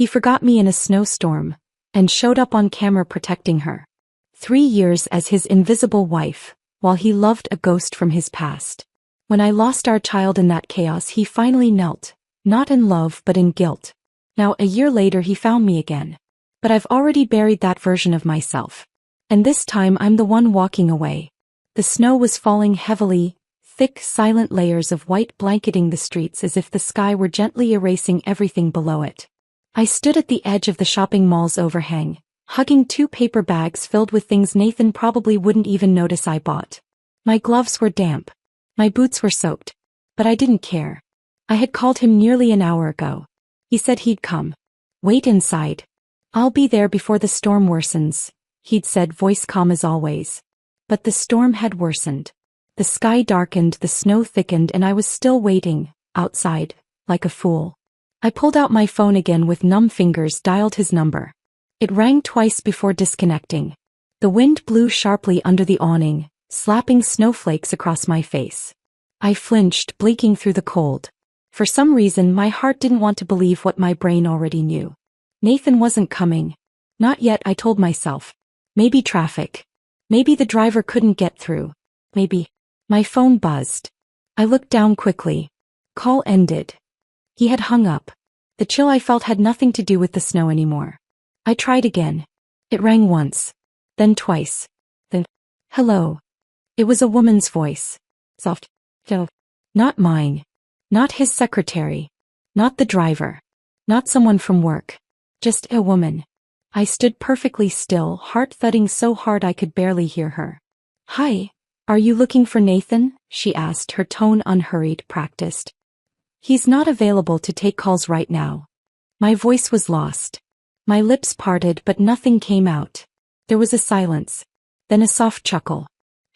He forgot me in a snowstorm and showed up on camera protecting her. 3 years as his invisible wife, while he loved a ghost from his past. When I lost our child in that chaos, he finally knelt, not in love but in guilt. Now a year later he found me again. But I've already buried that version of myself. And this time I'm the one walking away. The snow was falling heavily, thick silent layers of white blanketing the streets as if the sky were gently erasing everything below it. I stood at the edge of the shopping mall's overhang, hugging 2 paper bags filled with things Nathan probably wouldn't even notice I bought. My gloves were damp. My boots were soaked. But I didn't care. I had called him nearly an hour ago. He said he'd come. Wait inside. I'll be there before the storm worsens, he'd said, voice calm as always. But the storm had worsened. The sky darkened, the snow thickened, and I was still waiting, outside, like a fool. I pulled out my phone again with numb fingers, dialed his number. It rang twice before disconnecting. The wind blew sharply under the awning, slapping snowflakes across my face. I flinched, blinking through the cold. For some reason my heart didn't want to believe what my brain already knew. Nathan wasn't coming. Not yet, I told myself. Maybe traffic. Maybe the driver couldn't get through. Maybe. My phone buzzed. I looked down quickly. Call ended. He had hung up. The chill I felt had nothing to do with the snow anymore. I tried again. It rang once. Then twice. Then, hello. It was a woman's voice. Soft. Not mine. Not his secretary. Not the driver. Not someone from work. Just a woman. I stood perfectly still, heart thudding so hard I could barely hear her. Hi. Are you looking for Nathan? She asked, her tone unhurried, practiced. He's not available to take calls right now. My voice was lost. My lips parted but nothing came out. There was a silence. Then a soft chuckle.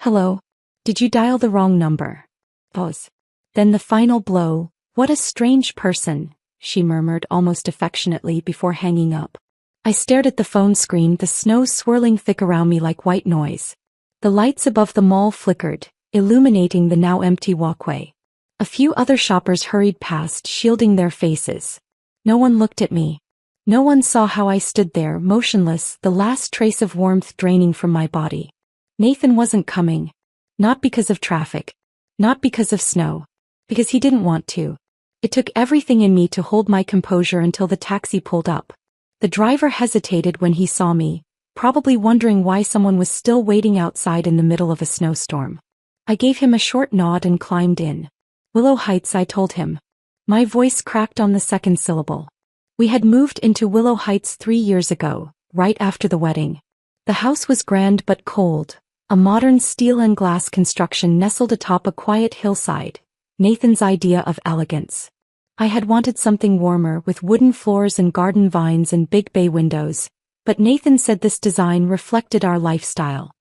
Hello? Did you dial the wrong number? Pause. Then the final blow. What a strange person, she murmured almost affectionately before hanging up. I stared at the phone screen, the snow swirling thick around me like white noise. The lights above the mall flickered, illuminating the now empty walkway. A few other shoppers hurried past, shielding their faces. No one looked at me. No one saw how I stood there, motionless, the last trace of warmth draining from my body. Nathan wasn't coming. Not because of traffic. Not because of snow. Because he didn't want to. It took everything in me to hold my composure until the taxi pulled up. The driver hesitated when he saw me, probably wondering why someone was still waiting outside in the middle of a snowstorm. I gave him a short nod and climbed in. Willow Heights, I told him. My voice cracked on the second syllable. We had moved into Willow Heights 3 years ago, right after the wedding. The house was grand but cold, a modern steel and glass construction nestled atop a quiet hillside, Nathan's idea of elegance. I had wanted something warmer with wooden floors and garden vines and big bay windows, but Nathan said this design reflected our lifestyle.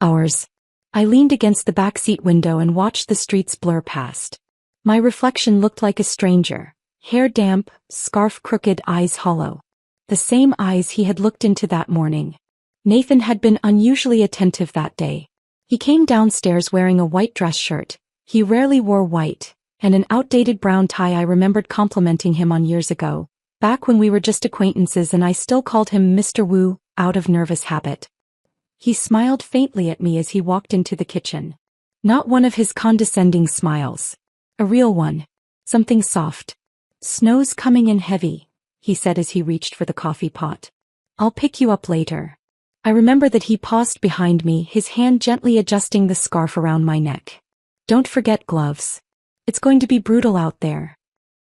Ours. I leaned against the backseat window and watched the streets blur past. My reflection looked like a stranger, hair damp, scarf crooked, eyes hollow. The same eyes he had looked into that morning. Nathan had been unusually attentive that day. He came downstairs wearing a white dress shirt. He rarely wore white, and an outdated brown tie. I remembered complimenting him on years ago, back when we were just acquaintances, and I still called him Mr. Wu, out of nervous habit. He smiled faintly at me as he walked into the kitchen. Not one of his condescending smiles. A real one. Something soft. Snow's coming in heavy, he said as he reached for the coffee pot. I'll pick you up later. I remember that he paused behind me, his hand gently adjusting the scarf around my neck. Don't forget gloves. It's going to be brutal out there.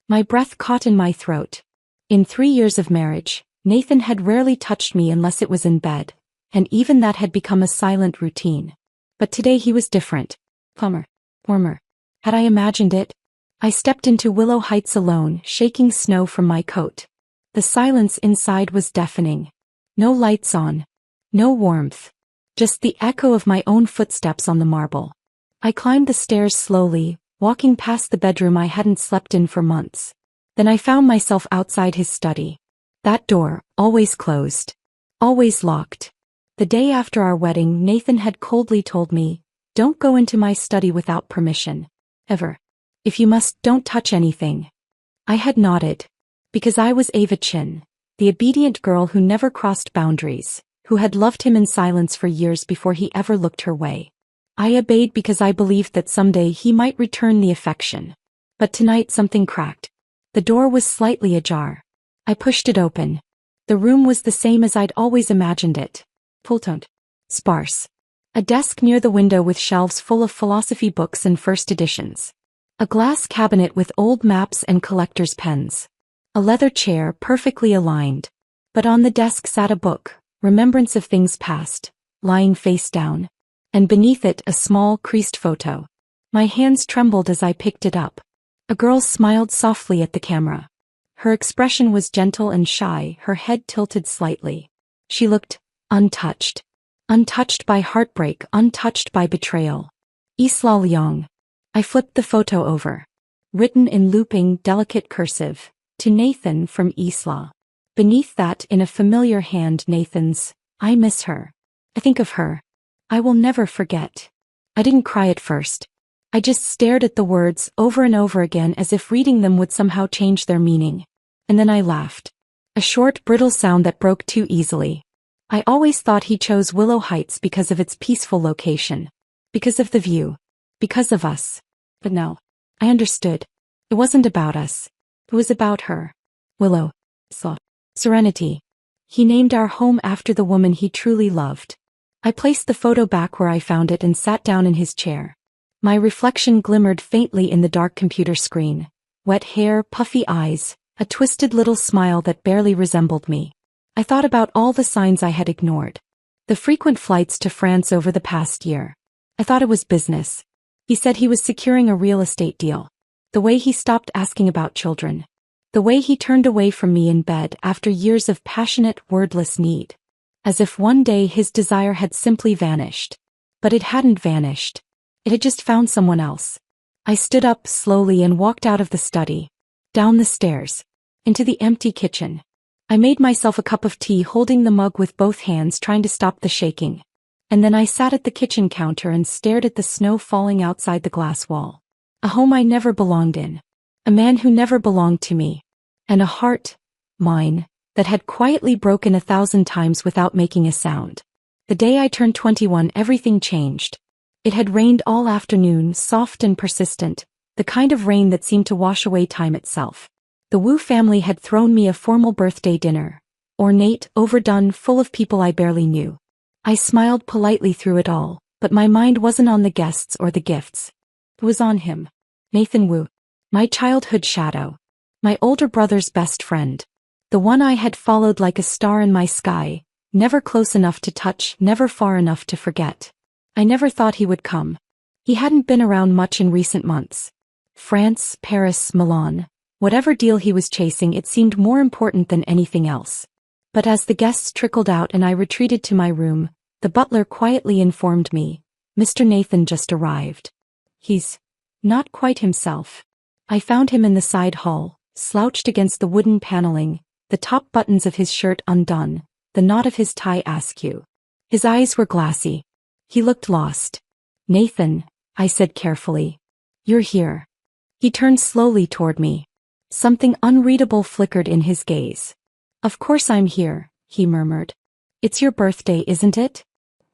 My breath caught in my throat. In 3 years of marriage, Nathan had rarely touched me unless it was in bed, and even that had become a silent routine. But today he was different. Calmer. Warmer. Had I imagined it? I stepped into Willow Heights alone, shaking snow from my coat. The silence inside was deafening. No lights on. No warmth. Just the echo of my own footsteps on the marble. I climbed the stairs slowly, walking past the bedroom I hadn't slept in for months. Then I found myself outside his study. That door, always closed. Always locked. The day after our wedding, Nathan had coldly told me, "Don't go into my study without permission. Ever. If you must, don't touch anything." I had nodded. Because I was Ava Chin, the obedient girl who never crossed boundaries, who had loved him in silence for years before he ever looked her way. I obeyed because I believed that someday he might return the affection. But tonight something cracked. The door was slightly ajar. I pushed it open. The room was the same as I'd always imagined it. Full-toned. Sparse. A desk near the window with shelves full of philosophy books and first editions. A glass cabinet with old maps and collector's pens. A leather chair perfectly aligned. But on the desk sat a book, Remembrance of Things Past, lying face down. And beneath it a small, creased photo. My hands trembled as I picked it up. A girl smiled softly at the camera. Her expression was gentle and shy, her head tilted slightly. She looked untouched. Untouched by heartbreak, untouched by betrayal. Isla Leong. I flipped the photo over. Written in looping, delicate cursive. To Nathan from Isla. Beneath that, in a familiar hand, Nathan's, I miss her. I think of her. I will never forget. I didn't cry at first. I just stared at the words over and over again as if reading them would somehow change their meaning. And then I laughed. A short, brittle sound that broke too easily. I always thought he chose Willow Heights because of its peaceful location. Because of the view. Because of us. But no. I understood. It wasn't about us. It was about her. Willow. Serenity. He named our home after the woman he truly loved. I placed the photo back where I found it and sat down in his chair. My reflection glimmered faintly in the dark computer screen. Wet hair, puffy eyes, a twisted little smile that barely resembled me. I thought about all the signs I had ignored. The frequent flights to France over the past year. I thought it was business. He said he was securing a real estate deal. The way he stopped asking about children. The way he turned away from me in bed after years of passionate, wordless need. As if one day his desire had simply vanished. But it hadn't vanished. It had just found someone else. I stood up slowly and walked out of the study. Down the stairs. Into the empty kitchen. I made myself a cup of tea, holding the mug with both hands, trying to stop the shaking. And then I sat at the kitchen counter and stared at the snow falling outside the glass wall. A home I never belonged in. A man who never belonged to me. And a heart, mine, that had quietly broken 1,000 times without making a sound. The day I turned 21, everything changed. It had rained all afternoon, soft and persistent, the kind of rain that seemed to wash away time itself. The Wu family had thrown me a formal birthday dinner. Ornate, overdone, full of people I barely knew. I smiled politely through it all, but my mind wasn't on the guests or the gifts. It was on him. Nathan Wu. My childhood shadow. My older brother's best friend. The one I had followed like a star in my sky, never close enough to touch, never far enough to forget. I never thought he would come. He hadn't been around much in recent months. France, Paris, Milan. Whatever deal he was chasing, it seemed more important than anything else. But as the guests trickled out and I retreated to my room, the butler quietly informed me, Mr. Nathan just arrived. He's not quite himself. I found him in the side hall, slouched against the wooden paneling, the top buttons of his shirt undone, the knot of his tie askew. His eyes were glassy. He looked lost. Nathan, I said carefully. You're here. He turned slowly toward me. Something unreadable flickered in his gaze. Of course I'm here, he murmured. It's your birthday, isn't it?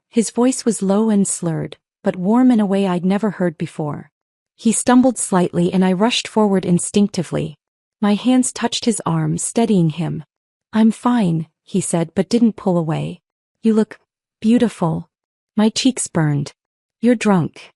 His voice was low and slurred, but warm in a way I'd never heard before. He stumbled slightly and I rushed forward instinctively. My hands touched his arm, steadying him. I'm fine, he said, but didn't pull away. You look beautiful. My cheeks burned. You're drunk.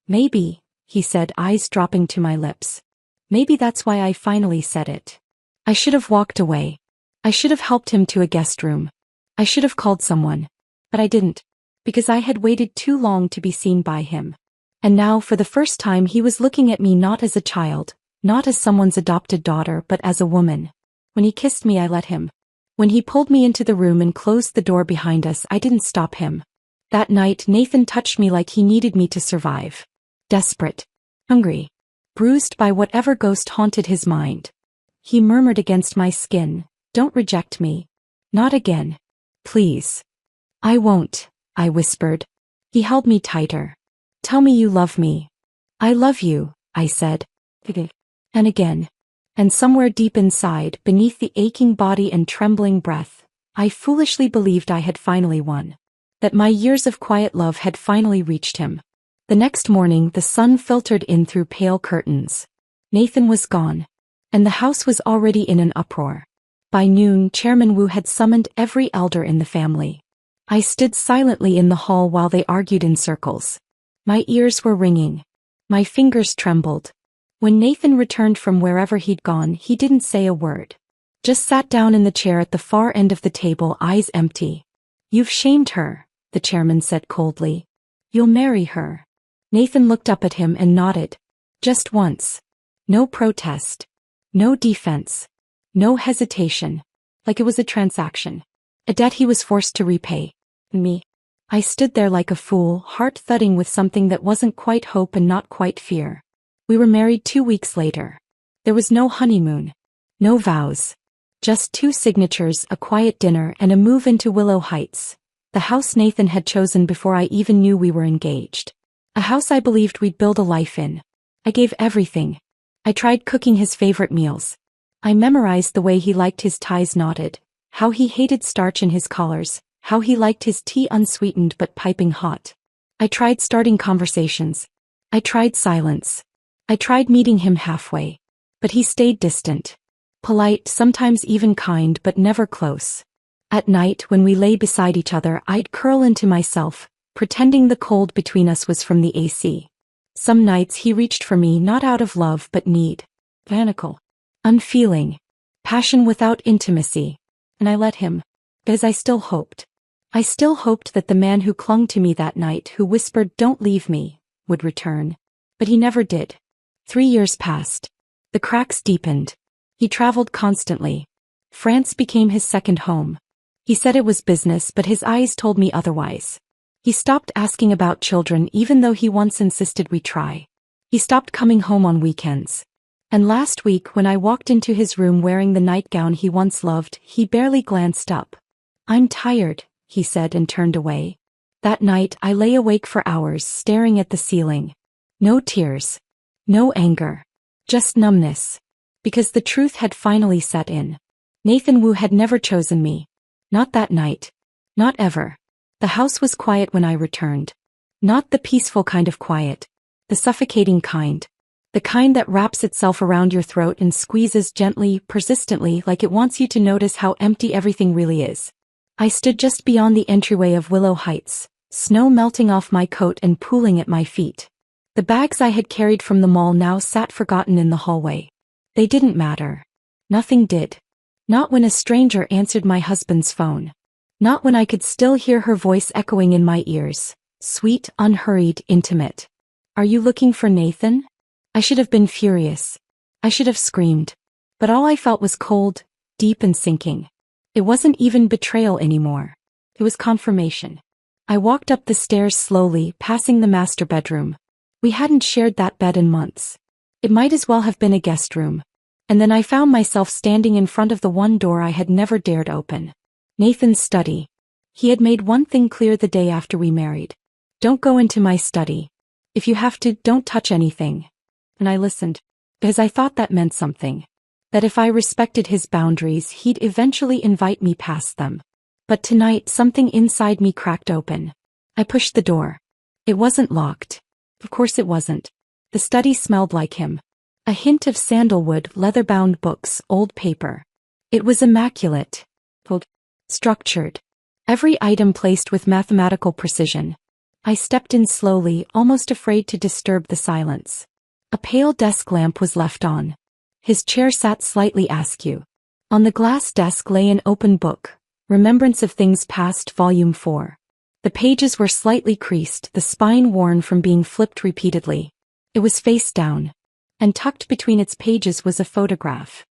Maybe, he said, eyes dropping to my lips. Maybe that's why I finally said it. I should have walked away. I should have helped him to a guest room. I should have called someone. But I didn't. Because I had waited too long to be seen by him. And now, for the first time, he was looking at me not as a child, not as someone's adopted daughter, but as a woman. When he kissed me, I let him. When he pulled me into the room and closed the door behind us, I didn't stop him. That night, Nathan touched me like he needed me to survive. Desperate. Hungry. Bruised by whatever ghost haunted his mind. He murmured against my skin, Don't reject me. Not again. Please. I won't, I whispered. He held me tighter. Tell me you love me. I love you, I said. And again. And somewhere deep inside, beneath the aching body and trembling breath, I foolishly believed I had finally won. That my years of quiet love had finally reached him. The next morning, the sun filtered in through pale curtains. Nathan was gone. And the house was already in an uproar. By noon, Chairman Wu had summoned every elder in the family. I stood silently in the hall while they argued in circles. My ears were ringing. My fingers trembled. When Nathan returned from wherever he'd gone, he didn't say a word. Just sat down in the chair at the far end of the table, eyes empty. "You've shamed her," the chairman said coldly. "You'll marry her." Nathan looked up at him and nodded. Just once. No protest. No defense. No hesitation. Like it was a transaction. A debt he was forced to repay. Me. I stood there like a fool, heart thudding with something that wasn't quite hope and not quite fear. We were married 2 weeks later. There was no honeymoon. No vows. Just 2 signatures, a quiet dinner, and a move into Willow Heights. The house Nathan had chosen before I even knew we were engaged. A house I believed we'd build a life in. I gave everything. I tried cooking his favorite meals. I memorized the way he liked his ties knotted, how he hated starch in his collars, how he liked his tea unsweetened but piping hot. I tried starting conversations. I tried silence. I tried meeting him halfway. But he stayed distant. Polite, sometimes even kind, but never close. At night, when we lay beside each other, I'd curl into myself, pretending the cold between us was from the AC. Some nights he reached for me not out of love but need. Vanical. Unfeeling. Passion without intimacy. And I let him. Because I still hoped. I still hoped that the man who clung to me that night, who whispered, "Don't leave me," would return. But he never did. 3 years passed. The cracks deepened. He traveled constantly. France became his second home. He said it was business, but his eyes told me otherwise. He stopped asking about children even though he once insisted we try. He stopped coming home on weekends. And last week when I walked into his room wearing the nightgown he once loved, he barely glanced up. "I'm tired," he said and turned away. That night I lay awake for hours staring at the ceiling. No tears. No anger. Just numbness. Because the truth had finally set in. Nathan Wu had never chosen me. Not that night. Not ever. The house was quiet when I returned. Not the peaceful kind of quiet. The suffocating kind. The kind that wraps itself around your throat and squeezes gently, persistently, like it wants you to notice how empty everything really is. I stood just beyond the entryway of Willow Heights, snow melting off my coat and pooling at my feet. The bags I had carried from the mall now sat forgotten in the hallway. They didn't matter. Nothing did. Not when a stranger answered my husband's phone. Not when I could still hear her voice echoing in my ears. Sweet, unhurried, intimate. "Are you looking for Nathan?" I should have been furious. I should have screamed. But all I felt was cold, deep and sinking. It wasn't even betrayal anymore. It was confirmation. I walked up the stairs slowly, passing the master bedroom. We hadn't shared that bed in months. It might as well have been a guest room. And then I found myself standing in front of the one door I had never dared open. Nathan's study. He had made one thing clear the day after we married. "Don't go into my study. If you have to, don't touch anything." And I listened. Because I thought that meant something. That if I respected his boundaries, he'd eventually invite me past them. But tonight, something inside me cracked open. I pushed the door. It wasn't locked. Of course it wasn't. The study smelled like him. A hint of sandalwood, leather-bound books, old paper. It was immaculate. Structured. Every item placed with mathematical precision. I stepped in slowly, almost afraid to disturb the silence. A pale desk lamp was left on. His chair sat slightly askew. On the glass desk lay an open book, Remembrance of Things Past, Volume 4. The pages were slightly creased, the spine worn from being flipped repeatedly. It was face down. And tucked between its pages was a photograph.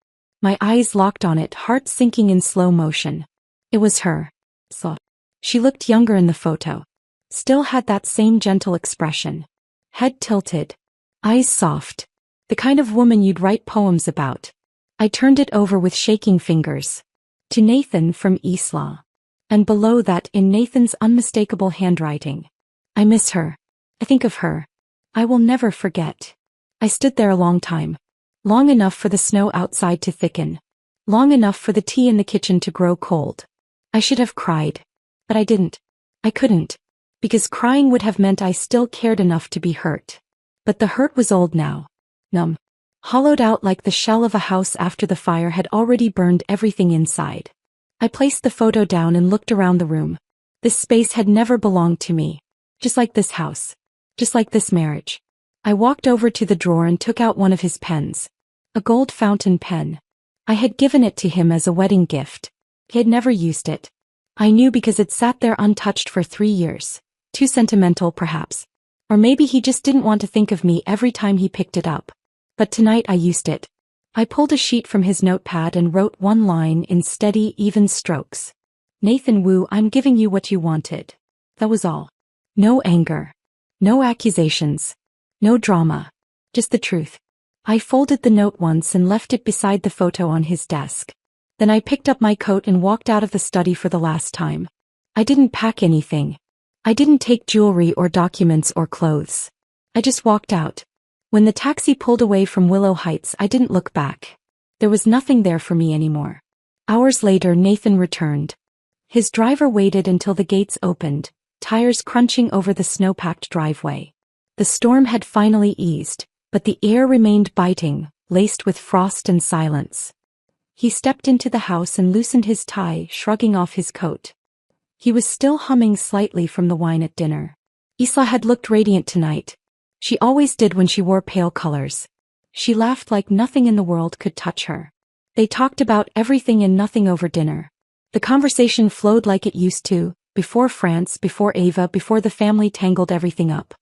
My eyes locked on it, heart sinking in slow motion. It was her. She looked younger in the photo. Still had that same gentle expression. Head tilted. Eyes soft. The kind of woman you'd write poems about. I turned it over with shaking fingers. To Nathan from Isla. And below that, in Nathan's unmistakable handwriting. "I miss her. I think of her. I will never forget." I stood there a long time. Long enough for the snow outside to thicken. Long enough for the tea in the kitchen to grow cold. I should have cried. But I didn't. I couldn't. Because crying would have meant I still cared enough to be hurt. But the hurt was old now. Numb. Hollowed out like the shell of a house after the fire had already burned everything inside. I placed the photo down and looked around the room. This space had never belonged to me. Just like this house. Just like this marriage. I walked over to the drawer and took out one of his pens. A gold fountain pen. I had given it to him as a wedding gift. He had never used it. I knew because it sat there untouched for 3 years. Too sentimental, perhaps. Or maybe he just didn't want to think of me every time he picked it up. But tonight I used it. I pulled a sheet from his notepad and wrote one line in steady, even strokes. Nathan Wu, I'm giving you what you wanted. That was all. No anger. No accusations. No drama. Just the truth. I folded the note once and left it beside the photo on his desk. Then I picked up my coat and walked out of the study for the last time. I didn't pack anything. I didn't take jewelry or documents or clothes. I just walked out. When the taxi pulled away from Willow Heights, I didn't look back. There was nothing there for me anymore. Hours later, Nathan returned. His driver waited until the gates opened, tires crunching over the snow-packed driveway. The storm had finally eased, but the air remained biting, laced with frost and silence. He stepped into the house and loosened his tie, shrugging off his coat. He was still humming slightly from the wine at dinner. Isla had looked radiant tonight. She always did when she wore pale colors. She laughed like nothing in the world could touch her. They talked about everything and nothing over dinner. The conversation flowed like it used to, before France, before Ava, before the family tangled everything up.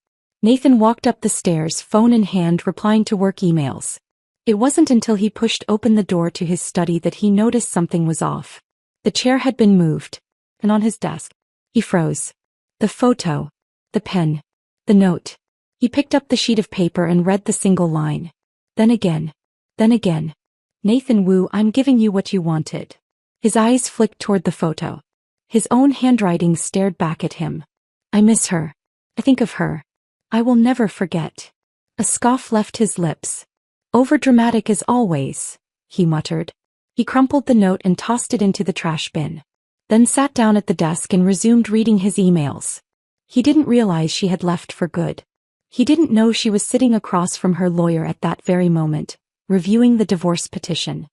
Nathan walked up the stairs, phone in hand, replying to work emails. It wasn't until he pushed open the door to his study that he noticed something was off. The chair had been moved, and on his desk, he froze. The photo, the pen, the note. He picked up the sheet of paper and read the single line. Then again. Nathan Wu, I'm giving you what you wanted. His eyes flicked toward the photo. His own handwriting stared back at him. I miss her. I think of her. I will never forget. A scoff left his lips. Overdramatic as always, he muttered. He crumpled the note and tossed it into the trash bin. Then sat down at the desk and resumed reading his emails. He didn't realize she had left for good. He didn't know she was sitting across from her lawyer at that very moment, reviewing the divorce petition.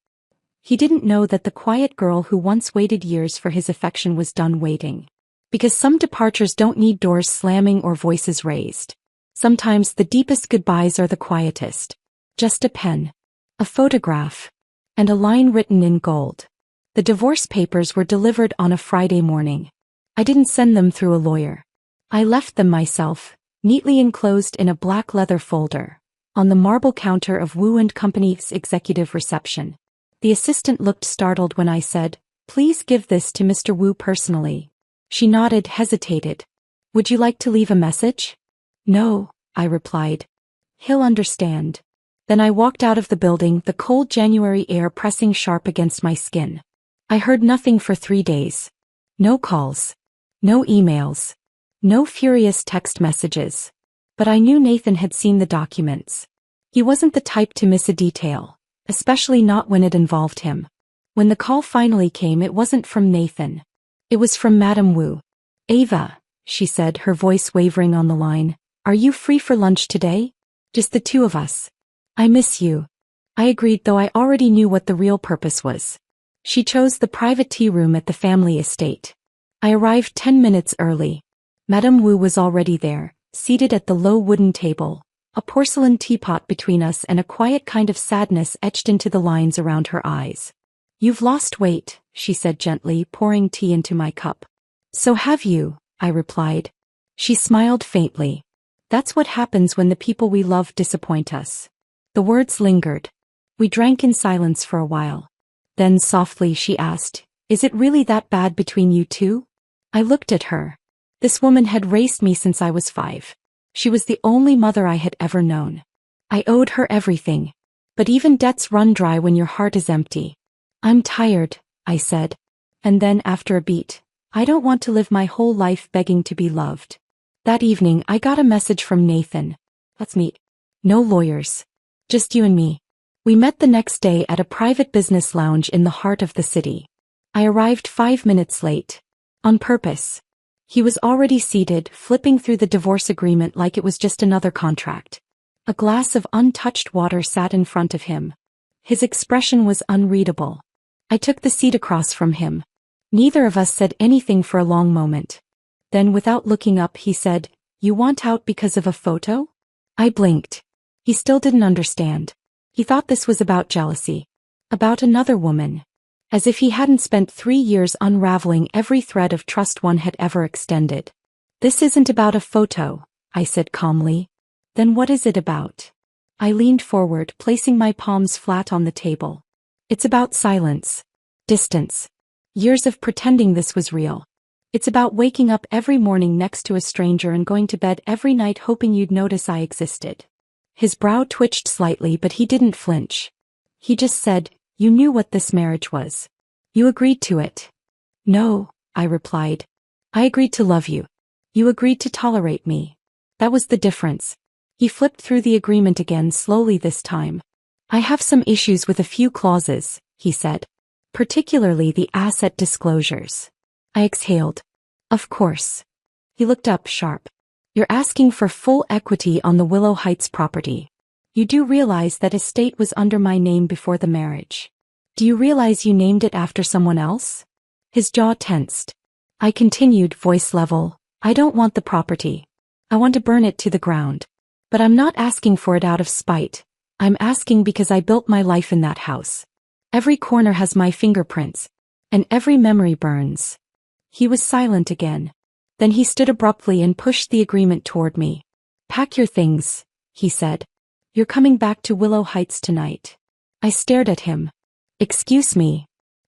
He didn't know that the quiet girl who once waited years for his affection was done waiting. Because some departures don't need doors slamming or voices raised. Sometimes the deepest goodbyes are the quietest. Just a pen, a photograph, and a line written in gold. The divorce papers were delivered on a Friday morning. I didn't send them through a lawyer. I left them myself, neatly enclosed in a black leather folder, on the marble counter of Wu & Company's executive reception. The assistant looked startled when I said, "Please give this to Mr. Wu personally." She nodded, hesitated. "Would you like to leave a message?" "No," I replied. "He'll understand." Then I walked out of the building, the cold January air pressing sharp against my skin. I heard nothing for 3 days. No calls. No emails. No furious text messages. But I knew Nathan had seen the documents. He wasn't the type to miss a detail, especially not when it involved him. When the call finally came, it wasn't from Nathan. It was from Madame Wu. "Ava," she said, her voice wavering on the line, "are you free for lunch today? Just the two of us." "I miss you." I agreed, though I already knew what the real purpose was. She chose the private tea room at the family estate. I arrived 10 minutes early. Madame Wu was already there, seated at the low wooden table, a porcelain teapot between us and a quiet kind of sadness etched into the lines around her eyes. "You've lost weight," she said gently, pouring tea into my cup. "So have you," I replied. She smiled faintly. "That's what happens when the people we love disappoint us." The words lingered. We drank in silence for a while. Then softly she asked, "Is it really that bad between you two?" I looked at her. This woman had raised me since I was 5. She was the only mother I had ever known. I owed her everything. But even debts run dry when your heart is empty. "I'm tired," I said. And then, after a beat, "I don't want to live my whole life begging to be loved." That evening I got a message from Nathan. "Let's meet. No lawyers. Just you and me." We met the next day at a private business lounge in the heart of the city. I arrived 5 minutes late. On purpose. He was already seated, flipping through the divorce agreement like it was just another contract. A glass of untouched water sat in front of him. His expression was unreadable. I took the seat across from him. Neither of us said anything for a long moment. Then, without looking up, he said, "You want out because of a photo?" I blinked. He still didn't understand. He thought this was about jealousy. About another woman. As if he hadn't spent 3 years unraveling every thread of trust one had ever extended. "This isn't about a photo," I said calmly. "Then what is it about?" I leaned forward, placing my palms flat on the table. "It's about silence. Distance. Years of pretending this was real. It's about waking up every morning next to a stranger and going to bed every night hoping you'd notice I existed." His brow twitched slightly, but he didn't flinch. He just said, "You knew what this marriage was. You agreed to it." "No," I replied. "I agreed to love you. You agreed to tolerate me. That was the difference." He flipped through the agreement again, slowly this time. "I have some issues with a few clauses," he said. "Particularly the asset disclosures." I exhaled. "Of course." He looked up sharp. "You're asking for full equity on the Willow Heights property. You do realize that estate was under my name before the marriage. Do you realize you named it after someone else?" His jaw tensed. I continued, voice level, "I don't want the property. I want to burn it to the ground. But I'm not asking for it out of spite. I'm asking because I built my life in that house. Every corner has my fingerprints. And every memory burns." He was silent again. Then he stood abruptly and pushed the agreement toward me. "Pack your things," he said. "You're coming back to Willow Heights tonight." I stared at him. "Excuse me.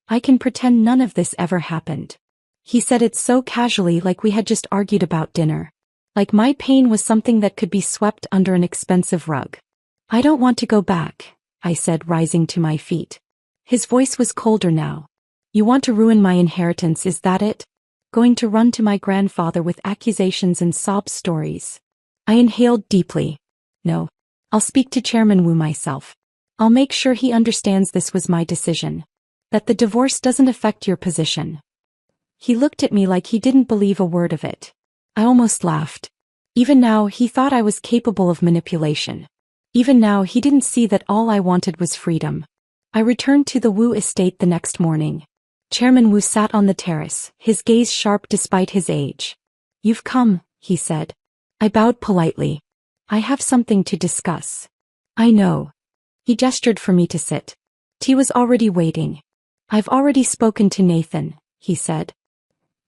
I can pretend none of this ever happened." He said it so casually, like we had just argued about dinner. Like my pain was something that could be swept under an expensive rug. "I don't want to go back," I said, rising to my feet. His voice was colder now. "You want to ruin my inheritance, is that it? Going to run to my grandfather with accusations and sob stories?" I inhaled deeply. "No. I'll speak to Chairman Wu myself. I'll make sure he understands this was my decision. That the divorce doesn't affect your position." He looked at me like he didn't believe a word of it. I almost laughed. Even now, he thought I was capable of manipulation. Even now, he didn't see that all I wanted was freedom. I returned to the Wu estate the next morning. Chairman Wu sat on the terrace, his gaze sharp despite his age. "You've come," he said. I bowed politely. "I have something to discuss." "I know." He gestured for me to sit. Tea was already waiting. "I've already spoken to Nathan," he said.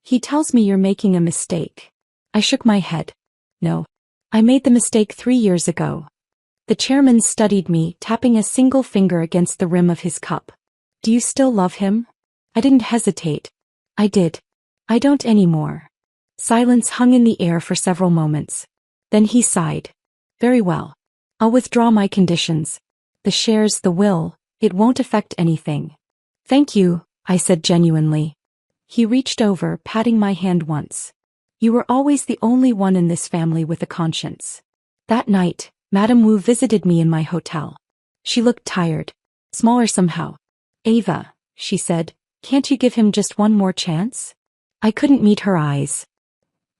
"He tells me you're making a mistake." I shook my head. "No. I made the mistake 3 years ago." The chairman studied me, tapping a single finger against the rim of his cup. "Do you still love him?" I didn't hesitate. "I did. I don't anymore." Silence hung in the air for several moments. Then he sighed. "Very well. I'll withdraw my conditions. The shares, the will, it won't affect anything." "Thank you," I said genuinely. He reached over, patting my hand once. "You were always the only one in this family with a conscience." That night, Madame Wu visited me in my hotel. She looked tired. Smaller somehow. "Ava," she said, "can't you give him just one more chance?" I couldn't meet her eyes.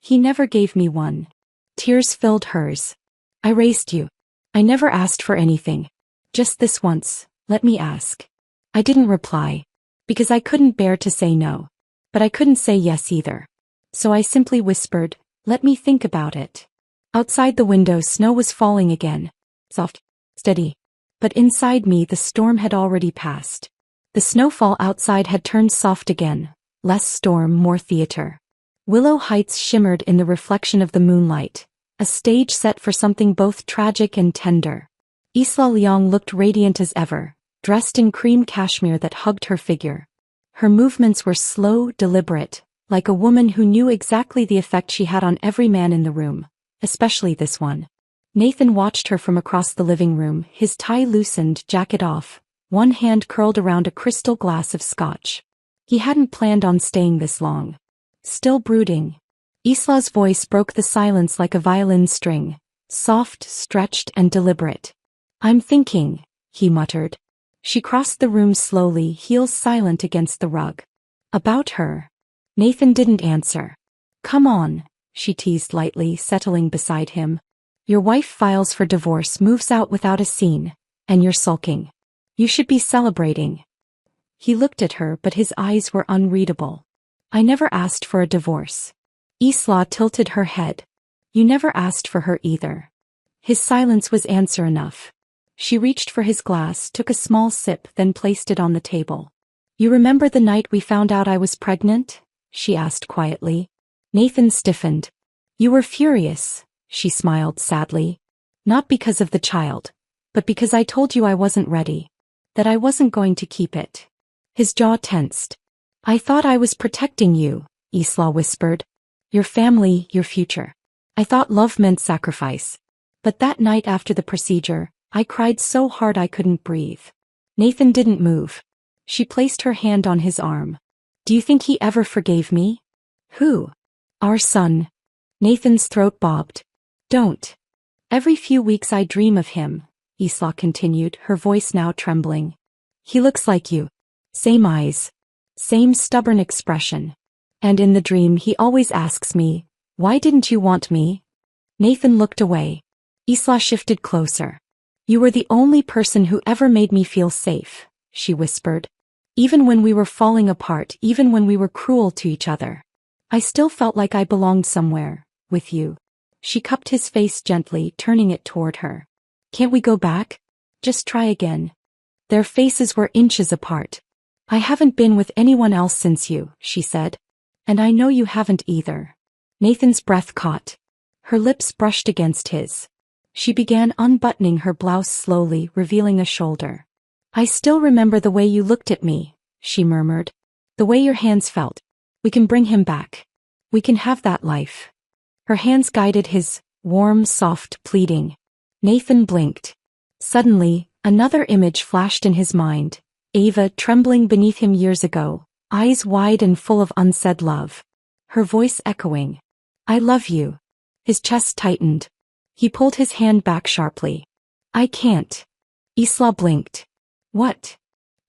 "He never gave me one." Tears filled hers. "I raised you. I never asked for anything. Just this once, let me ask." I didn't reply. Because I couldn't bear to say no. But I couldn't say yes either. So I simply whispered, "Let me think about it." Outside the window, snow was falling again. Soft, steady. But inside me, the storm had already passed. The snowfall outside had turned soft again. Less storm, more theater. Willow Heights shimmered in the reflection of the moonlight. A stage set for something both tragic and tender. Isla Liang looked radiant as ever, dressed in cream cashmere that hugged her figure. Her movements were slow, deliberate, like a woman who knew exactly the effect she had on every man in the room, especially this one. Nathan watched her from across the living room, his tie loosened, jacket off, one hand curled around a crystal glass of scotch. He hadn't planned on staying this long. Still brooding. Isla's voice broke the silence like a violin string, soft, stretched, and deliberate. "I'm thinking," he muttered. She crossed the room slowly, heels silent against the rug. About her. Nathan didn't answer. Come on, she teased lightly, settling beside him. Your wife files for divorce, moves out without a scene, and you're sulking. You should be celebrating. He looked at her, but his eyes were unreadable. I never asked for a divorce. Isla tilted her head. You never asked for her either. His silence was answer enough. She reached for his glass, took a small sip, then placed it on the table. You remember the night we found out I was pregnant? She asked quietly. Nathan stiffened. You were furious, she smiled sadly. Not because of the child, but because I told you I wasn't ready. That I wasn't going to keep it. His jaw tensed. I thought I was protecting you, Isla whispered. Your family, your future. I thought love meant sacrifice. But that night after the procedure, I cried so hard I couldn't breathe. Nathan didn't move. She placed her hand on his arm. Do you think he ever forgave me? Who? Our son. Nathan's throat bobbed. Don't. Every few weeks I dream of him, Isla continued, her voice now trembling. He looks like you. Same eyes. Same stubborn expression. And in the dream he always asks me, why didn't you want me? Nathan looked away. Isla shifted closer. You were the only person who ever made me feel safe, she whispered. Even when we were falling apart, even when we were cruel to each other. I still felt like I belonged somewhere, with you. She cupped his face gently, turning it toward her. Can't we go back? Just try again. Their faces were inches apart. I haven't been with anyone else since you, she said. And I know you haven't either. Nathan's breath caught. Her lips brushed against his. She began unbuttoning her blouse slowly, revealing a shoulder. I still remember the way you looked at me, she murmured. The way your hands felt. We can bring him back. We can have that life. Her hands guided his, warm, soft, pleading. Nathan blinked. Suddenly, another image flashed in his mind. Ava trembling beneath him years ago, eyes wide and full of unsaid love. Her voice echoing. I love you. His chest tightened. He pulled his hand back sharply. I can't. Isla blinked. What?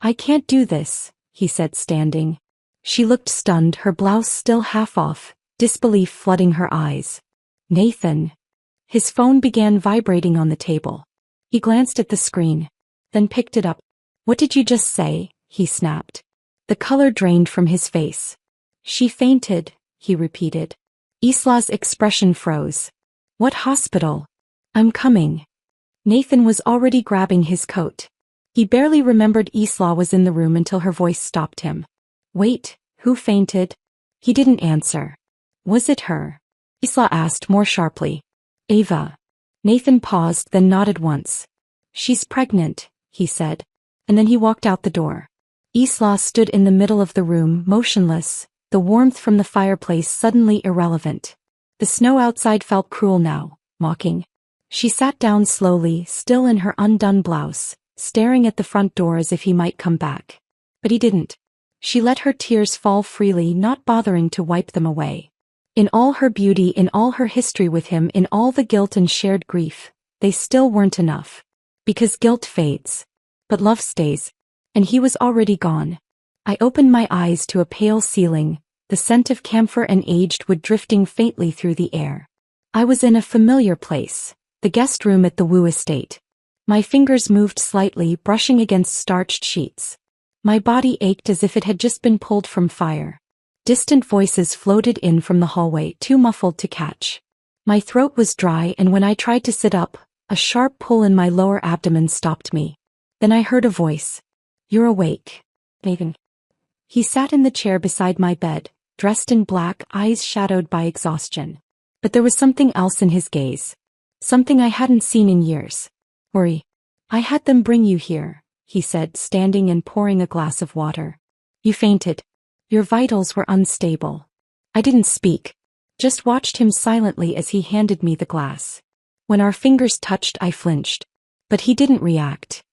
I can't do this, he said, standing. She looked stunned, her blouse still half off, disbelief flooding her eyes. Nathan. His phone began vibrating on the table. He glanced at the screen, then picked it up. What did you just say? He snapped. The color drained from his face. She fainted, he repeated. Isla's expression froze. What hospital? I'm coming. Nathan was already grabbing his coat. He barely remembered Isla was in the room until her voice stopped him. Wait, who fainted? He didn't answer. Was it her? Isla asked more sharply. Ava. Nathan paused, then nodded once. She's pregnant, he said. And then he walked out the door. Isla stood in the middle of the room, motionless, the warmth from the fireplace suddenly irrelevant. The snow outside felt cruel now, mocking. She sat down slowly, still in her undone blouse, staring at the front door as if he might come back. But he didn't. She let her tears fall freely, not bothering to wipe them away. In all her beauty, in all her history with him, in all the guilt and shared grief, they still weren't enough. Because guilt fades. But love stays. And he was already gone. I opened my eyes to a pale ceiling, the scent of camphor and aged wood drifting faintly through the air. I was in a familiar place, the guest room at the Wu estate. My fingers moved slightly, brushing against starched sheets. My body ached as if it had just been pulled from fire. Distant voices floated in from the hallway, too muffled to catch. My throat was dry, and when I tried to sit up, a sharp pull in my lower abdomen stopped me. Then I heard a voice. You're awake, Nathan. He sat in the chair beside my bed, dressed in black, eyes shadowed by exhaustion. But there was something else in his gaze. Something I hadn't seen in years. Worry. I had them bring you here, he said, standing and pouring a glass of water. You fainted. Your vitals were unstable. I didn't speak. Just watched him silently as he handed me the glass. When our fingers touched, I flinched. But he didn't react.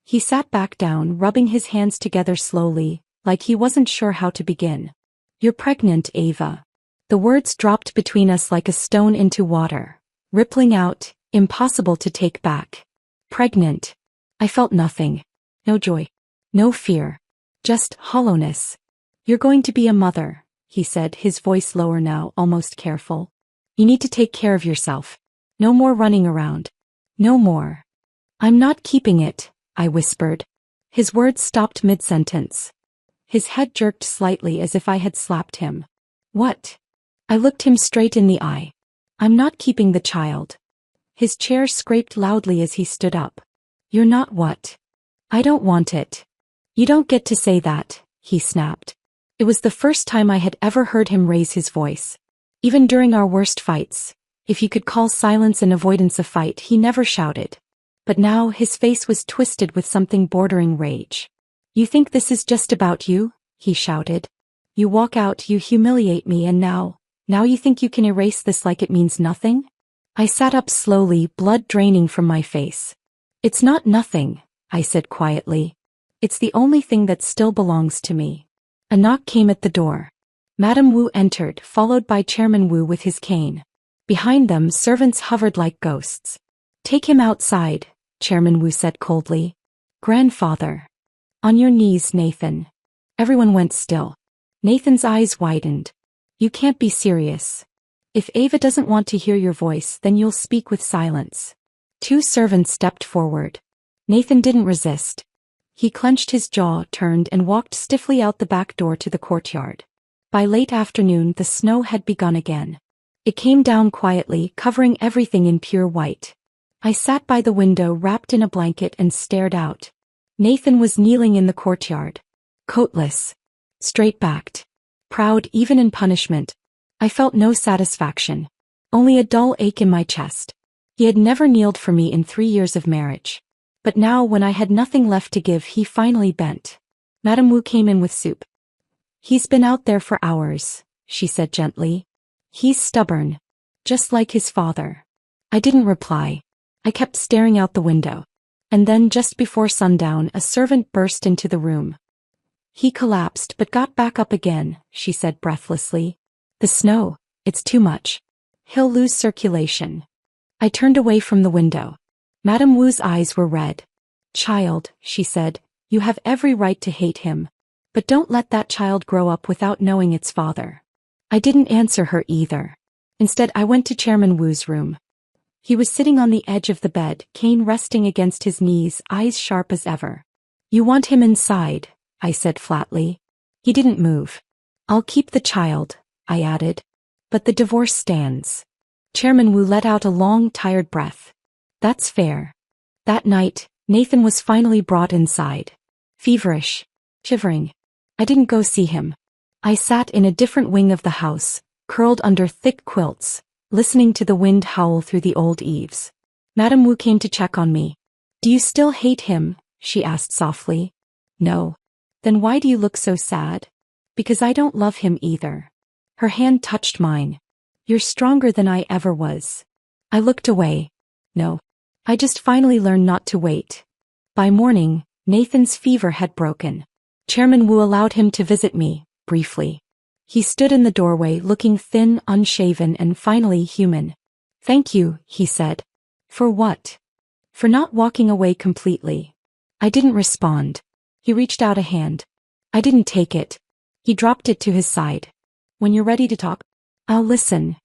He sat back down, rubbing his hands together slowly, like he wasn't sure how to begin. You're pregnant, Ava. The words dropped between us like a stone into water, rippling out, impossible to take back. Pregnant. I felt nothing. No joy. No fear. Just hollowness. You're going to be a mother, he said, his voice lower now, almost careful. You need to take care of yourself. No more running around. No more. I'm not keeping it, I whispered. His words stopped mid-sentence. His head jerked slightly as if I had slapped him. What? I looked him straight in the eye. I'm not keeping the child. His chair scraped loudly as he stood up. You're not what? I don't want it. You don't get to say that, he snapped. It was the first time I had ever heard him raise his voice. Even during our worst fights, if you could call silence and avoidance a fight, he never shouted. But now his face was twisted with something bordering rage. You think this is just about you? He shouted. You walk out, you humiliate me, and now you think you can erase this like it means nothing? I sat up slowly, blood draining from my face. It's not nothing, I said quietly. It's the only thing that still belongs to me. A knock came at the door. Madame Wu entered, followed by Chairman Wu with his cane. Behind them, servants hovered like ghosts. Take him outside, Chairman Wu said coldly. Grandfather. On your knees, Nathan. Everyone went still. Nathan's eyes widened. You can't be serious. If Ava doesn't want to hear your voice, then you'll speak with silence. Two servants stepped forward. Nathan didn't resist. He clenched his jaw, turned, and walked stiffly out the back door to the courtyard. By late afternoon, the snow had begun again. It came down quietly, covering everything in pure white. I sat by the window, wrapped in a blanket, and stared out. Nathan was kneeling in the courtyard. Coatless. Straight-backed. Proud even in punishment. I felt no satisfaction. Only a dull ache in my chest. He had never kneeled for me in 3 years of marriage. But now, when I had nothing left to give, he finally bent. Madame Wu came in with soup. He's been out there for hours, she said gently. He's stubborn. Just like his father. I didn't reply. I kept staring out the window. And then, just before sundown, a servant burst into the room. He collapsed but got back up again, she said breathlessly. The snow, it's too much. He'll lose circulation. I turned away from the window. Madame Wu's eyes were red. Child, she said, you have every right to hate him. But don't let that child grow up without knowing its father. I didn't answer her either. Instead, I went to Chairman Wu's room. He was sitting on the edge of the bed, cane resting against his knees, eyes sharp as ever. You want him inside, I said flatly. He didn't move. I'll keep the child, I added. But the divorce stands. Chairman Wu let out a long, tired breath. That's fair. That night, Nathan was finally brought inside. Feverish. Shivering. I didn't go see him. I sat in a different wing of the house, curled under thick quilts, listening to the wind howl through the old eaves. Madame Wu came to check on me. Do you still hate him? She asked softly. No. Then why do you look so sad? Because I don't love him either. Her hand touched mine. You're stronger than I ever was. I looked away. No. I just finally learned not to wait. By morning, Nathan's fever had broken. Chairman Wu allowed him to visit me, briefly. He stood in the doorway looking thin, unshaven, and finally human. Thank you, he said. For what? For not walking away completely. I didn't respond. He reached out a hand. I didn't take it. He dropped it to his side. When you're ready to talk, I'll listen.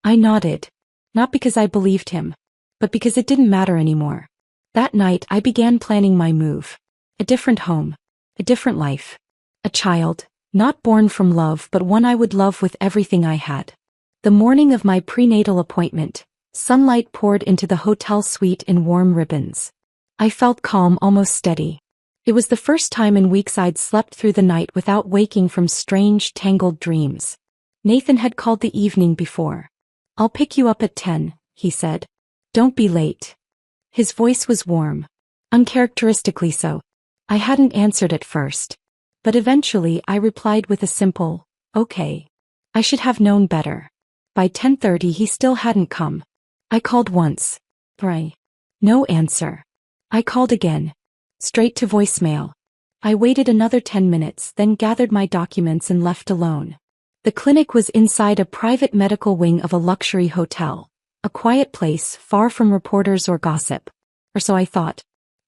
I nodded. Not because I believed him, but because it didn't matter anymore. That night I began planning my move. A different home. A different life. A child, not born from love but one I would love with everything I had. The morning of my prenatal appointment, sunlight poured into the hotel suite in warm ribbons. I felt calm, almost steady. It was the first time in weeks I'd slept through the night without waking from strange, tangled dreams. Nathan had called the evening before. I'll pick you up at 10, he said. Don't be late. His voice was warm. Uncharacteristically so. I hadn't answered at first. But eventually I replied with a simple, okay. I should have known better. By 10:30 he still hadn't come. I called once. Pray. No answer. I called again. Straight to voicemail. I waited another 10 minutes, then gathered my documents and left alone. The clinic was inside a private medical wing of a luxury hotel. A quiet place, far from reporters or gossip. Or so I thought.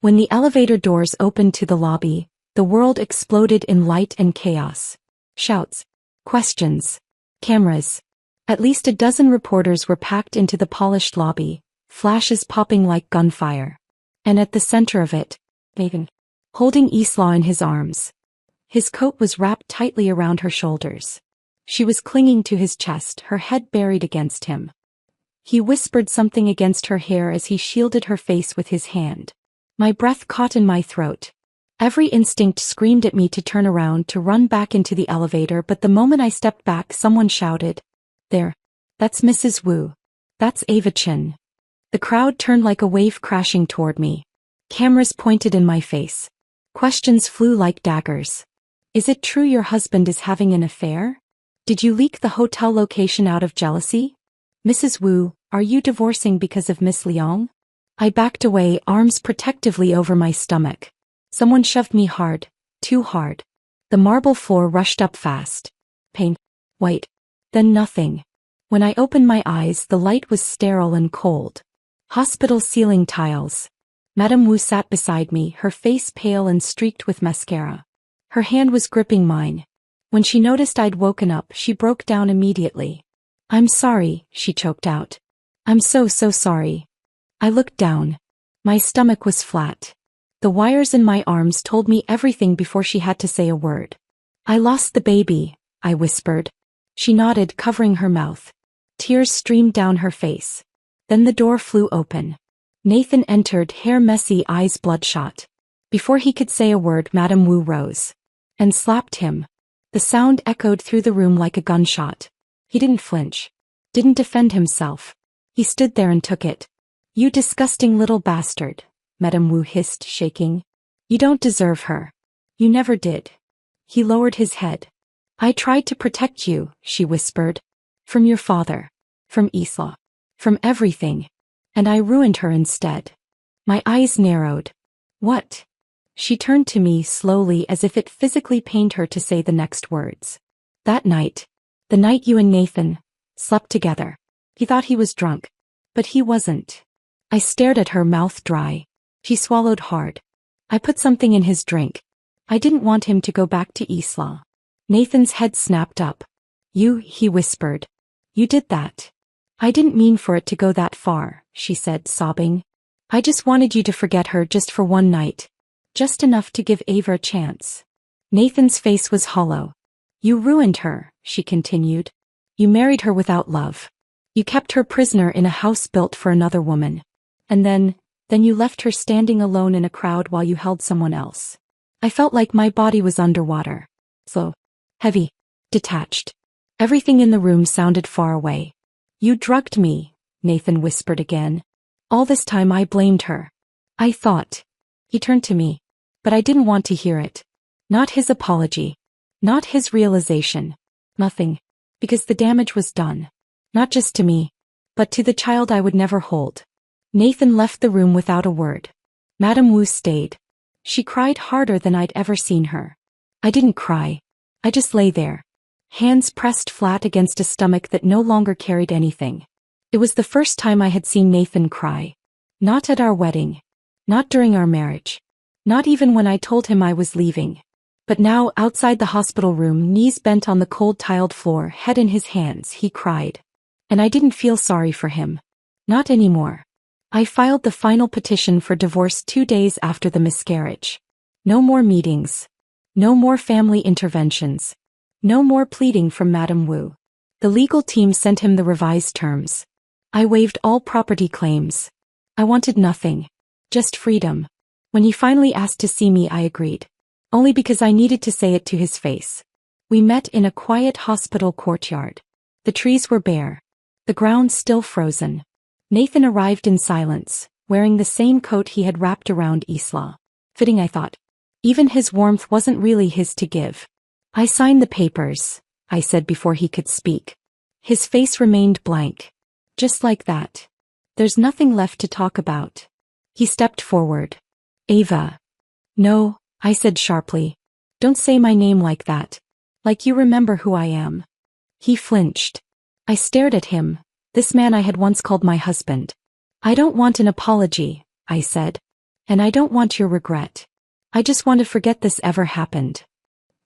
When the elevator doors opened to the lobby, the world exploded in light and chaos. Shouts, questions, cameras. At least a dozen reporters were packed into the polished lobby, flashes popping like gunfire. And at the center of it, Nathan, holding Isla in his arms. His coat was wrapped tightly around her shoulders. She was clinging to his chest, her head buried against him. He whispered something against her hair as he shielded her face with his hand. My breath caught in my throat. Every instinct screamed at me to turn around to run back into the elevator, but the moment I stepped back, someone shouted, "There. That's Mrs. Wu. That's Ava Chin." The crowd turned like a wave crashing toward me. Cameras pointed in my face. Questions flew like daggers. Is it true your husband is having an affair? Did you leak the hotel location out of jealousy? Mrs. Wu, are you divorcing because of Miss Liang? I backed away, arms protectively over my stomach. Someone shoved me hard, too hard. The marble floor rushed up fast. Pain. Wait. Then nothing. When I opened my eyes, the light was sterile and cold. Hospital ceiling tiles. Madame Wu sat beside me, her face pale and streaked with mascara. Her hand was gripping mine. When she noticed I'd woken up, she broke down immediately. "I'm sorry," she choked out. "I'm so sorry." I looked down. My stomach was flat. The wires in my arms told me everything before she had to say a word. "I lost the baby," I whispered. She nodded, covering her mouth. Tears streamed down her face. Then the door flew open. Nathan entered, hair messy, eyes bloodshot. Before he could say a word, Madame Wu rose and slapped him. The sound echoed through the room like a gunshot. He didn't flinch. Didn't defend himself. He stood there and took it. "You disgusting little bastard," Madame Wu hissed, shaking. "You don't deserve her. You never did." He lowered his head. "I tried to protect you," she whispered. "From your father. From Isla. From everything. And I ruined her instead." My eyes narrowed. "What?" She turned to me slowly, as if it physically pained her to say the next words. "That night. The night you and Nathan slept together. He thought he was drunk. But he wasn't." I stared at her, mouth dry. She swallowed hard. "I put something in his drink. I didn't want him to go back to Isla." Nathan's head snapped up. "You," he whispered. "You did that." "I didn't mean for it to go that far," she said, sobbing. "I just wanted you to forget her just for one night. Just enough to give Ava a chance." Nathan's face was hollow. "You ruined her," she continued. "You married her without love. You kept her prisoner in a house built for another woman. And then you left her standing alone in a crowd while you held someone else." I felt like my body was underwater. Slow. Heavy. Detached. Everything in the room sounded far away. "You drugged me," Nathan whispered again. "All this time I blamed her. I thought." He turned to me. But I didn't want to hear it. Not his apology. Not his realization. Nothing. Because the damage was done. Not just to me, but to the child I would never hold. Nathan left the room without a word. Madame Wu stayed. She cried harder than I'd ever seen her. I didn't cry. I just lay there. Hands pressed flat against a stomach that no longer carried anything. It was the first time I had seen Nathan cry. Not at our wedding. Not during our marriage. Not even when I told him I was leaving. But now, outside the hospital room, knees bent on the cold tiled floor, head in his hands, he cried. And I didn't feel sorry for him. Not anymore. I filed the final petition for divorce 2 days after the miscarriage. No more meetings. No more family interventions. No more pleading from Madame Wu. The legal team sent him the revised terms. I waived all property claims. I wanted nothing. Just freedom. When he finally asked to see me, I agreed. Only because I needed to say it to his face. We met in a quiet hospital courtyard. The trees were bare. The ground still frozen. Nathan arrived in silence, wearing the same coat he had wrapped around Isla. Fitting, I thought. Even his warmth wasn't really his to give. "I signed the papers," I said before he could speak. His face remained blank. "Just like that. There's nothing left to talk about." He stepped forward. "Ava." "No," I said sharply. "Don't say my name like that. Like you remember who I am." He flinched. I stared at him, this man I had once called my husband. "I don't want an apology," I said. And I don't want your regret. I just want to forget this ever happened.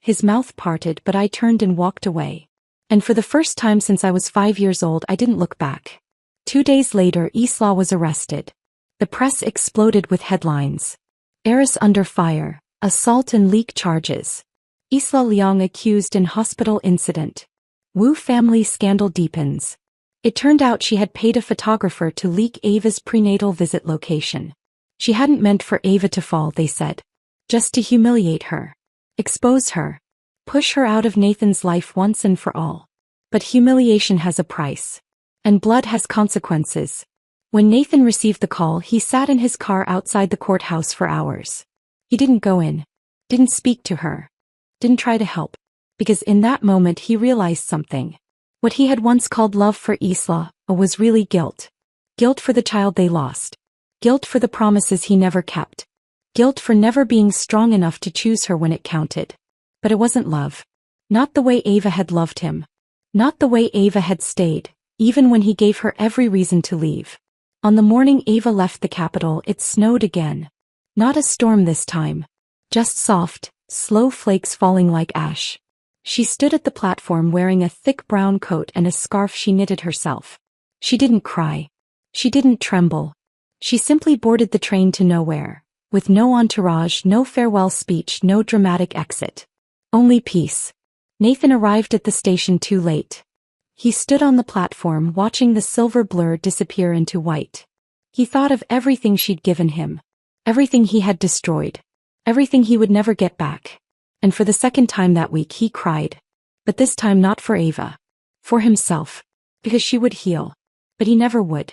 His mouth parted, but I turned and walked away. And for the first time since I was 5 years old, I didn't look back. 2 days later, Isla was arrested. The press exploded with headlines. Heiress under fire, assault and leak charges. Isla Liang accused in hospital incident. Wu family scandal deepens. It turned out she had paid a photographer to leak Ava's prenatal visit location. She hadn't meant for Ava to fall, they said. Just to humiliate her. Expose her. Push her out of Nathan's life once and for all. But humiliation has a price. And blood has consequences. When Nathan received the call, he sat in his car outside the courthouse for hours. He didn't go in. Didn't speak to her. Didn't try to help. Because in that moment he realized something. What he had once called love for Isla was really guilt. Guilt for the child they lost. Guilt for the promises he never kept. Guilt for never being strong enough to choose her when it counted. But it wasn't love. Not the way Ava had loved him. Not the way Ava had stayed, even when he gave her every reason to leave. On the morning Ava left the capital, it snowed again. Not a storm this time. Just soft, slow flakes falling like ash. She stood at the platform wearing a thick brown coat and a scarf she knitted herself. She didn't cry. She didn't tremble. She simply boarded the train to nowhere. With no entourage, no farewell speech, no dramatic exit. Only peace. Nathan arrived at the station too late. He stood on the platform watching the silver blur disappear into white. He thought of everything she'd given him. Everything he had destroyed. Everything he would never get back. And for the second time that week he cried. But this time not for Ava. For himself. Because she would heal. But he never would.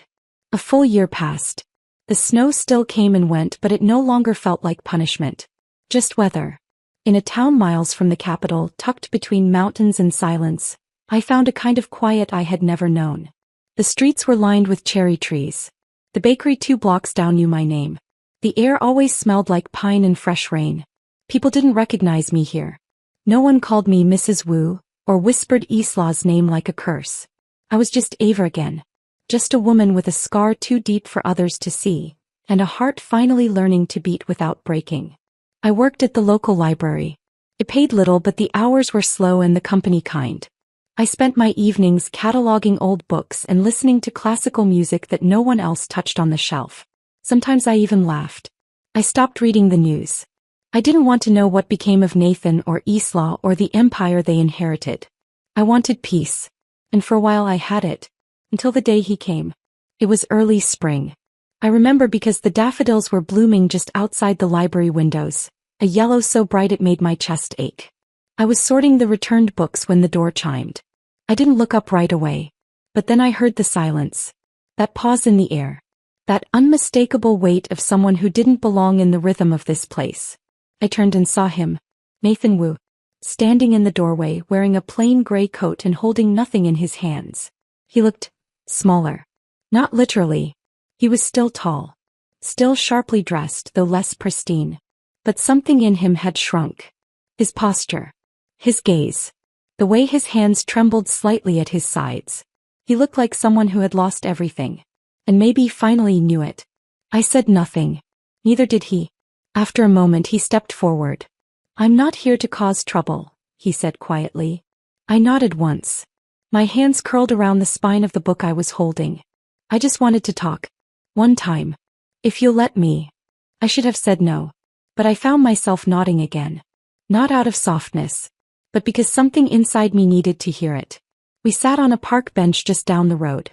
A full year passed. The snow still came and went, but it no longer felt like punishment. Just weather. In a town miles from the capital, tucked between mountains and silence, I found a kind of quiet I had never known. The streets were lined with cherry trees. The bakery 2 blocks down knew my name. The air always smelled like pine and fresh rain. People didn't recognize me here. No one called me Mrs. Wu, or whispered Isla's name like a curse. I was just Ava again. Just a woman with a scar too deep for others to see, and a heart finally learning to beat without breaking. I worked at the local library. It paid little, but the hours were slow and the company kind. I spent my evenings cataloging old books and listening to classical music that no one else touched on the shelf. Sometimes I even laughed. I stopped reading the news. I didn't want to know what became of Nathan or Isla or the empire they inherited. I wanted peace. And for a while I had it. Until the day he came. It was early spring. I remember because the daffodils were blooming just outside the library windows, a yellow so bright it made my chest ache. I was sorting the returned books when the door chimed. I didn't look up right away. But then I heard the silence. That pause in the air. That unmistakable weight of someone who didn't belong in the rhythm of this place. I turned and saw him, Nathan Wu, standing in the doorway wearing a plain gray coat and holding nothing in his hands. He looked smaller. Not literally. He was still tall. Still sharply dressed, though less pristine. But something in him had shrunk. His posture. His gaze. The way his hands trembled slightly at his sides. He looked like someone who had lost everything. And maybe finally knew it. I said nothing. Neither did he. After a moment he stepped forward. "I'm not here to cause trouble," he said quietly. I nodded once. My hands curled around the spine of the book I was holding. I just wanted to talk. One time. If you'll let me. I should have said no. But I found myself nodding again. Not out of softness. But because something inside me needed to hear it. We sat on a park bench just down the road.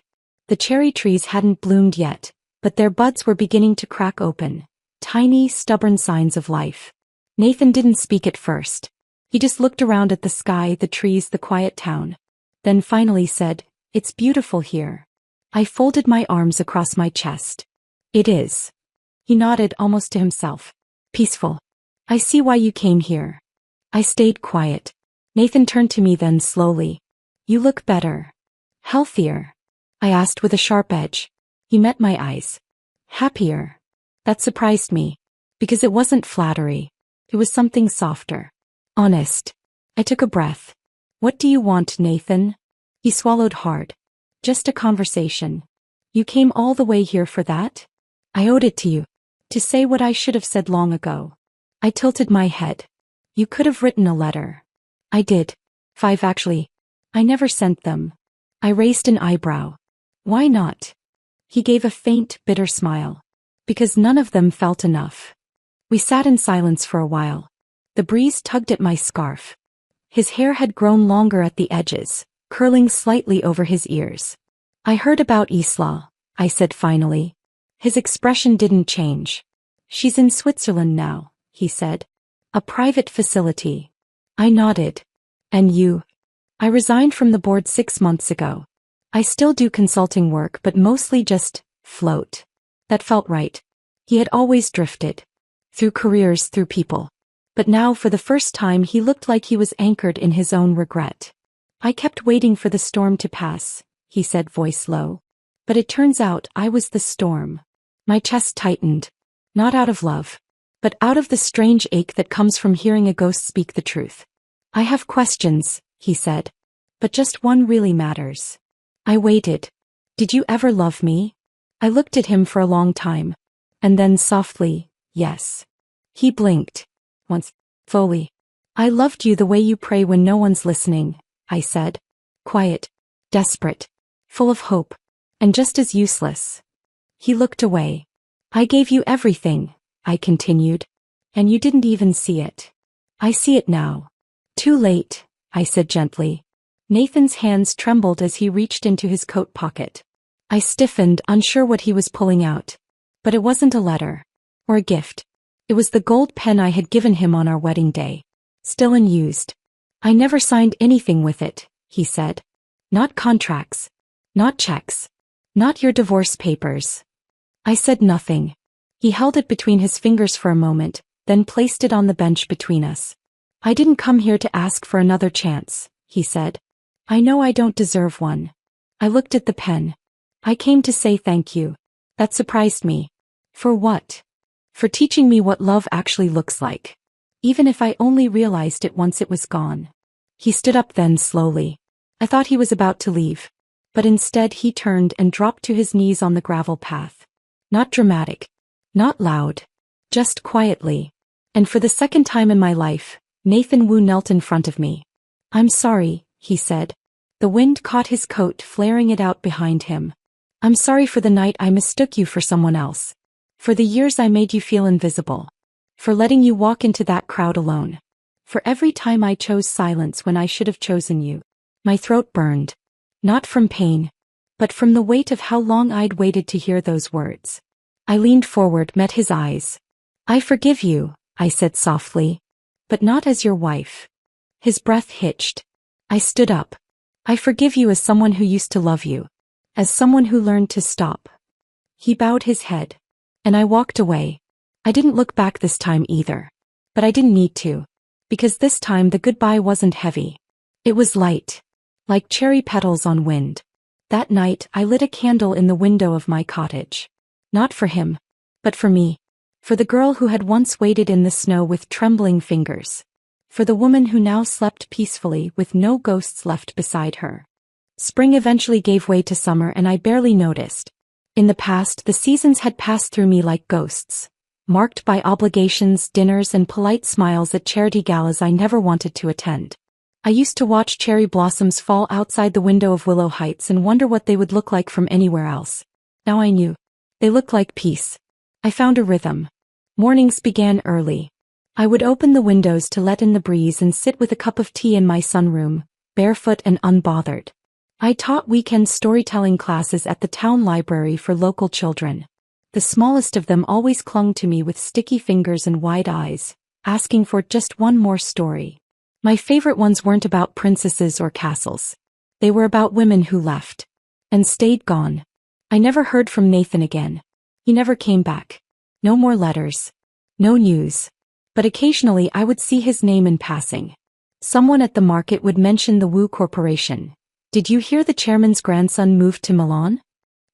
The cherry trees hadn't bloomed yet, but their buds were beginning to crack open. Tiny, stubborn signs of life. Nathan didn't speak at first. He just looked around at the sky, the trees, the quiet town. Then finally said, "It's beautiful here." I folded my arms across my chest. "It is." He nodded almost to himself. "Peaceful. I see why you came here." I stayed quiet. Nathan turned to me then slowly. "You look better. Healthier," I asked with a sharp edge. He met my eyes. "Happier." That surprised me. Because it wasn't flattery. It was something softer. Honest. I took a breath. "What do you want, Nathan?" He swallowed hard. "Just a conversation." "You came all the way here for that?" "I owed it to you. To say what I should have said long ago. I tilted my head. You could have written a letter. I did. 5 actually. I never sent them. I raised an eyebrow. Why not? He gave a faint, bitter smile. Because none of them felt enough. We sat in silence for a while. The breeze tugged at my scarf. His hair had grown longer at the edges, curling slightly over his ears. I heard about Isla, I said finally. His expression didn't change. She's in Switzerland now, he said. A private facility. I nodded. And you? I resigned from the board 6 months ago. I still do consulting work but mostly just float. That felt right. He had always drifted. Through careers, through people. But now for the first time he looked like he was anchored in his own regret. I kept waiting for the storm to pass, he said, voice low. But it turns out I was the storm. My chest tightened. Not out of love. But out of the strange ache that comes from hearing a ghost speak the truth. I have questions, he said. But just one really matters. I waited. Did you ever love me? I looked at him for a long time. And then softly, yes. He blinked. Once. Fully. I loved you the way you pray when no one's listening, I said. Quiet. Desperate. Full of hope. And just as useless. He looked away. I gave you everything, I continued. And you didn't even see it. I see it now. Too late, I said gently. Nathan's hands trembled as he reached into his coat pocket. I stiffened, unsure what he was pulling out. But it wasn't a letter. Or a gift. It was the gold pen I had given him on our wedding day. Still unused. I never signed anything with it, he said. Not contracts. Not checks. Not your divorce papers. I said nothing. He held it between his fingers for a moment, then placed it on the bench between us. I didn't come here to ask for another chance, he said. I know I don't deserve one. I looked at the pen. I came to say thank you. That surprised me. For what? For teaching me what love actually looks like. Even if I only realized it once it was gone. He stood up then slowly. I thought he was about to leave. But instead he turned and dropped to his knees on the gravel path. Not dramatic. Not loud. Just quietly. And for the second time in my life, Nathan Wu knelt in front of me. I'm sorry, he said. The wind caught his coat, flaring it out behind him. I'm sorry for the night I mistook you for someone else. For the years I made you feel invisible. For letting you walk into that crowd alone. For every time I chose silence when I should have chosen you. My throat burned. Not from pain. But from the weight of how long I'd waited to hear those words. I leaned forward, met his eyes. I forgive you, I said softly. But not as your wife. His breath hitched. I stood up. I forgive you as someone who used to love you. As someone who learned to stop. He bowed his head. And I walked away. I didn't look back this time either. But I didn't need to. Because this time the goodbye wasn't heavy. It was light. Like cherry petals on wind. That night I lit a candle in the window of my cottage. Not for him. But for me. For the girl who had once waited in the snow with trembling fingers. For the woman who now slept peacefully with no ghosts left beside her. Spring eventually gave way to summer and I barely noticed. In the past the seasons had passed through me like ghosts. Marked by obligations, dinners and polite smiles at charity galas I never wanted to attend. I used to watch cherry blossoms fall outside the window of Willow Heights and wonder what they would look like from anywhere else. Now I knew. They looked like peace. I found a rhythm. Mornings began early. I would open the windows to let in the breeze and sit with a cup of tea in my sunroom, barefoot and unbothered. I taught weekend storytelling classes at the town library for local children. The smallest of them always clung to me with sticky fingers and wide eyes, asking for just one more story. My favorite ones weren't about princesses or castles. They were about women who left. And stayed gone. I never heard from Nathan again. He never came back. No more letters. No news. But occasionally I would see his name in passing. Someone at the market would mention the Wu Corporation. Did you hear the chairman's grandson moved to Milan?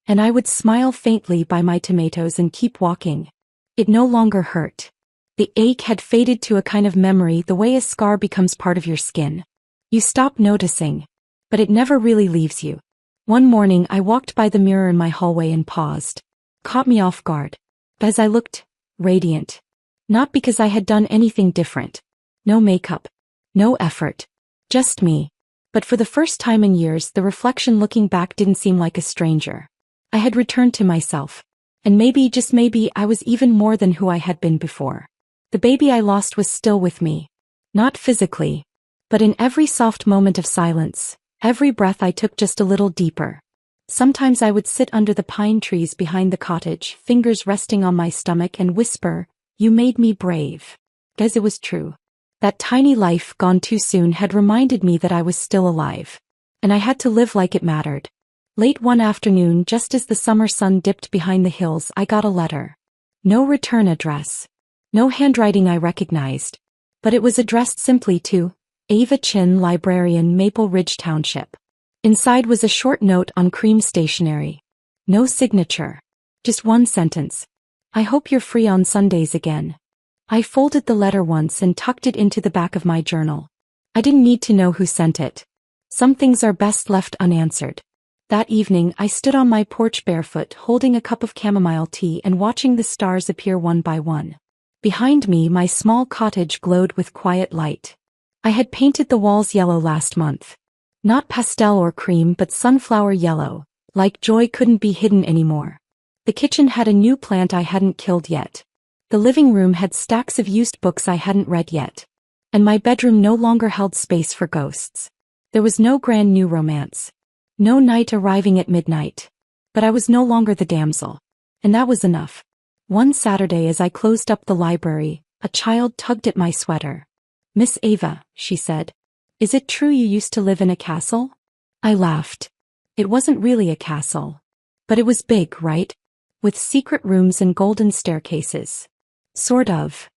And I would smile faintly by my tomatoes and keep walking. It no longer hurt. The ache had faded to a kind of memory, the way a scar becomes part of your skin. You stop noticing. But it never really leaves you. One morning I walked by the mirror in my hallway and paused. Caught me off guard. As I looked, radiant. Not because I had done anything different. No makeup. No effort. Just me. But for the first time in years, the reflection looking back didn't seem like a stranger. I had returned to myself. And maybe, just maybe, I was even more than who I had been before. The baby I lost was still with me. Not physically. But in every soft moment of silence, every breath I took just a little deeper. Sometimes I would sit under the pine trees behind the cottage, fingers resting on my stomach, and whisper, "You made me brave." As it was true. That tiny life gone too soon had reminded me that I was still alive. And I had to live like it mattered. Late one afternoon, just as the summer sun dipped behind the hills, I got a letter. No return address. No handwriting I recognized. But it was addressed simply to Ava Chin, Librarian, Maple Ridge Township. Inside was a short note on cream stationery. No signature. Just one sentence. "I hope you're free on Sundays again." I folded the letter once and tucked it into the back of my journal. I didn't need to know who sent it. Some things are best left unanswered. That evening, I stood on my porch barefoot, holding a cup of chamomile tea and watching the stars appear one by one. Behind me, my small cottage glowed with quiet light. I had painted the walls yellow last month. Not pastel or cream, but sunflower yellow, like joy couldn't be hidden anymore. The kitchen had a new plant I hadn't killed yet. The living room had stacks of used books I hadn't read yet. And my bedroom no longer held space for ghosts. There was no grand new romance. No knight arriving at midnight. But I was no longer the damsel. And that was enough. One Saturday, as I closed up the library, a child tugged at my sweater. "Miss Ava," she said, "is it true you used to live in a castle?" I laughed. It wasn't really a castle. But it was big, right? With secret rooms and golden staircases. Sort of.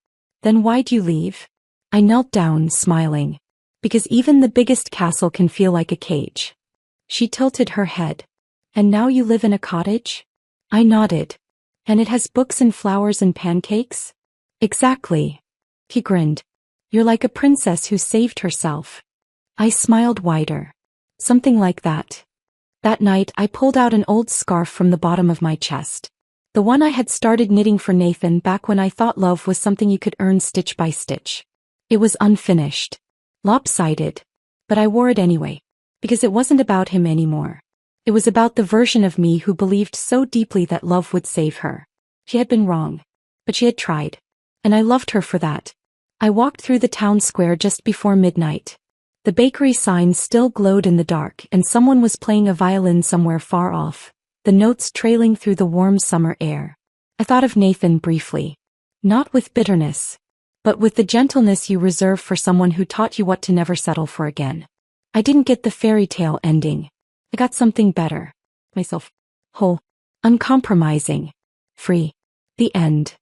"Then why'd you leave?" I knelt down, smiling. "Because even the biggest castle can feel like a cage." She tilted her head. "And now you live in a cottage?" I nodded. "And it has books and flowers and pancakes?" "Exactly." He grinned. "You're like a princess who saved herself." I smiled wider. "Something like that." That night, I pulled out an old scarf from the bottom of my chest. The one I had started knitting for Nathan back when I thought love was something you could earn stitch by stitch. It was unfinished. Lopsided. But I wore it anyway. Because it wasn't about him anymore. It was about the version of me who believed so deeply that love would save her. She had been wrong. But she had tried. And I loved her for that. I walked through the town square just before midnight. The bakery sign still glowed in the dark, and someone was playing a violin somewhere far off, the notes trailing through the warm summer air. I thought of Nathan briefly. Not with bitterness. But with the gentleness you reserve for someone who taught you what to never settle for again. I didn't get the fairy tale ending. I got something better. Myself. Whole. Uncompromising. Free. The end.